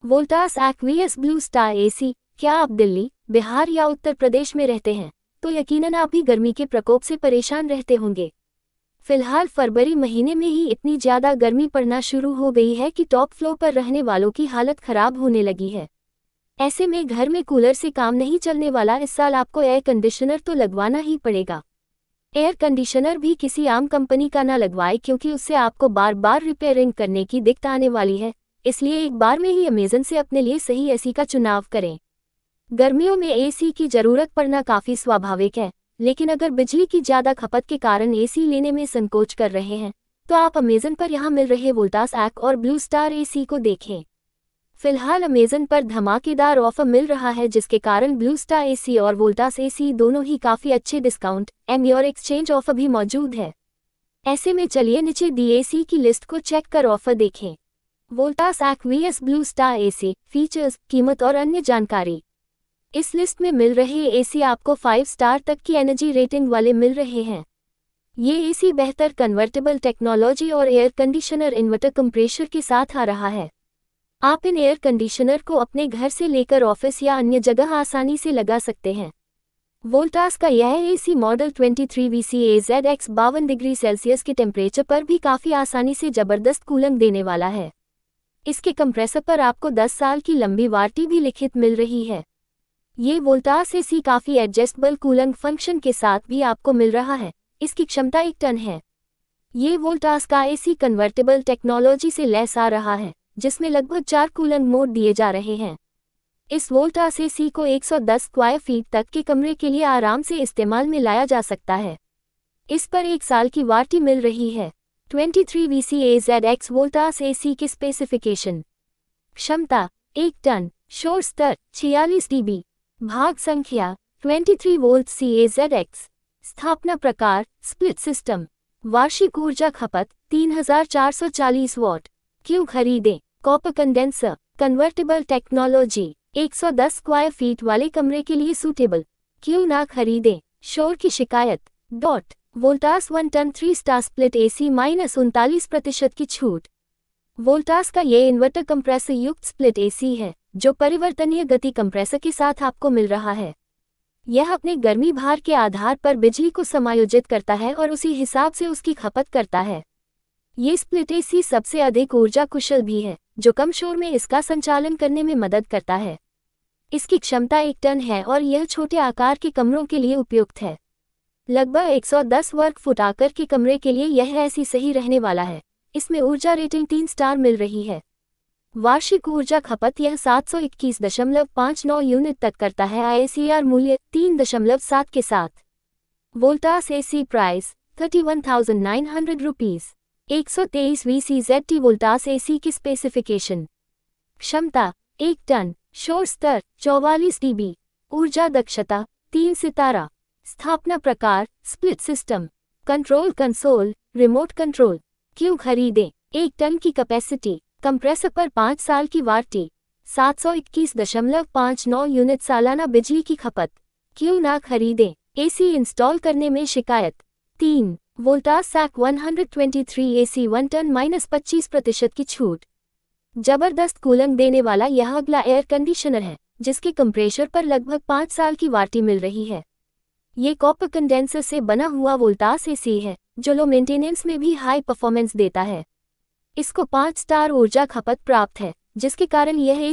Voltas aqueous blue star AC. क्या आप दिल्ली, बिहार या उत्तर प्रदेश में रहते हैं तो यकीनन आप भी गर्मी के प्रकोप से परेशान रहते होंगे। फिलहाल फरवरी महीने में ही इतनी ज़्यादा गर्मी पड़ना शुरू हो गई है कि टॉप फ्लोर पर रहने वालों की हालत खराब होने लगी है। ऐसे में घर में कूलर से काम नहीं चलने वाला इस साल आपको एयर कंडीशनर तो लगवाना ही पड़ेगा। एयर कंडीशनर भी किसी आम कंपनी का ना लगवाए, क्योंकि उससे आपको बार बार रिपेयरिंग करने की दिक्कत आने वाली है। इसलिए एक बार में ही अमेज़न से अपने लिए सही एसी का चुनाव करें। गर्मियों में एसी की ज़रूरत पड़ना काफ़ी स्वाभाविक है, लेकिन अगर बिजली की ज़्यादा खपत के कारण एसी लेने में संकोच कर रहे हैं तो आप अमेज़न पर यहाँ मिल रहे वोल्टास एक्व और ब्लू स्टार एसी को देखें। फिलहाल अमेज़न पर धमाकेदार ऑफर मिल रहा है, जिसके कारण ब्लू स्टार एसी और वोल्टास एसी दोनों ही काफ़ी अच्छे डिस्काउंट और एक्सचेंज ऑफर भी मौजूद है। ऐसे में चलिए नीचे दी एसी की लिस्ट को चेक कर ऑफर देखें। Voltas aqueous blue star AC, features, कीमत और अन्य जानकारी। इस लिस्ट में मिल रहे एसी आपको 5 स्टार तक की एनर्जी रेटिंग वाले मिल रहे हैं। ये एसी बेहतर कन्वर्टेबल टेक्नोलॉजी और एयर कंडीशनर इन्वर्टर कंप्रेशर के साथ आ रहा है। आप इन एयर कंडीशनर को अपने घर से लेकर ऑफिस या अन्य जगह आसानी से लगा सकते हैं। वोल्टास का यह AC model 23 VCAZX 52 degree Celsius के टेम्परेचर पर भी काफ़ी आसानी से ज़बरदस्त कूलिंग देने वाला है। इसके कंप्रेसर पर आपको 10 साल की लंबी वारंटी भी लिखित मिल रही है। ये वोल्टास एसी काफ़ी एडजस्टेबल कूलिंग फंक्शन के साथ भी आपको मिल रहा है। इसकी क्षमता 1 टन है। ये वोल्टास का एसी कन्वर्टेबल टेक्नोलॉजी से लैस आ रहा है, जिसमें लगभग 4 कूलिंग मोड दिए जा रहे हैं। इस वोल्टास एसी को 110 स्क्वायर फीट तक के कमरे के लिए आराम से इस्तेमाल में लाया जा सकता है। इस पर 1 साल की वारंटी मिल रही है। 23 VCAZX वोल्टास एसी की स्पेसिफिकेशन। क्षमता 1 टन, शोर स्तर 46 dB, भाग संख्या 23 वोल्ट CAZX, स्थापना प्रकार स्प्लिट सिस्टम, वार्षिक ऊर्जा खपत 3440 वॉट। क्यों खरीदें? Copper condenser, convertible technology, 110 square feet वाले कमरे के लिए सूटेबल। क्यों ना खरीदें? शोर की शिकायत dot. Voltas 1 ton 3 star split AC -39% की छूट। वोल्टास का ये इन्वर्टर कंप्रेसर युक्त स्प्लिट एसी है, जो परिवर्तनीय गति कंप्रेसर के साथ आपको मिल रहा है। यह अपने गर्मी भार के आधार पर बिजली को समायोजित करता है और उसी हिसाब से उसकी खपत करता है। ये स्प्लिट एसी सबसे अधिक ऊर्जा कुशल भी है, जो कम शोर में इसका संचालन करने में मदद करता है। इसकी क्षमता 1 टन है और यह छोटे आकार के कमरों के लिए उपयुक्त है। लगभग 110 वर्ग फुट आकार के कमरे के लिए यह एसी सही रहने वाला है। इसमें ऊर्जा रेटिंग 3 स्टार मिल रही है। वार्षिक ऊर्जा खपत यह 721.59 यूनिट तक करता है। ISR मूल्य 3.7 के साथ। Voltas AC price 31,900 rupees. 123 VCZT Voltas AC की स्पेसिफिकेशन। क्षमता 1 टन, शोर स्तर 44 dB, ऊर्जा दक्षता 3 सितारा, स्थापना प्रकार split system, control console remote control. क्यों खरीदें? 1 टन की कैपेसिटी, कंप्रेसर पर 5 साल की वारंटी, 721.59 यूनिट सालाना बिजली की खपत। क्यों ना खरीदें? एसी इंस्टॉल करने में शिकायत 3। वोल्टास एक्व 123 एसी 1 टन -25% की छूट। जबरदस्त कूलिंग देने वाला यह अगला एयर कंडीशनर है, जिसके कंप्रेसर पर लगभग 5 साल की वारंटी मिल रही है। ये कॉपर कंडेंसर से बना हुआ वोल्टास एसी है, जो लो मेंटेनेंस में भी हाई परफॉर्मेंस देता है। इसको 5 स्टार ऊर्जा खपत प्राप्त है, जिसके कारण यह एसी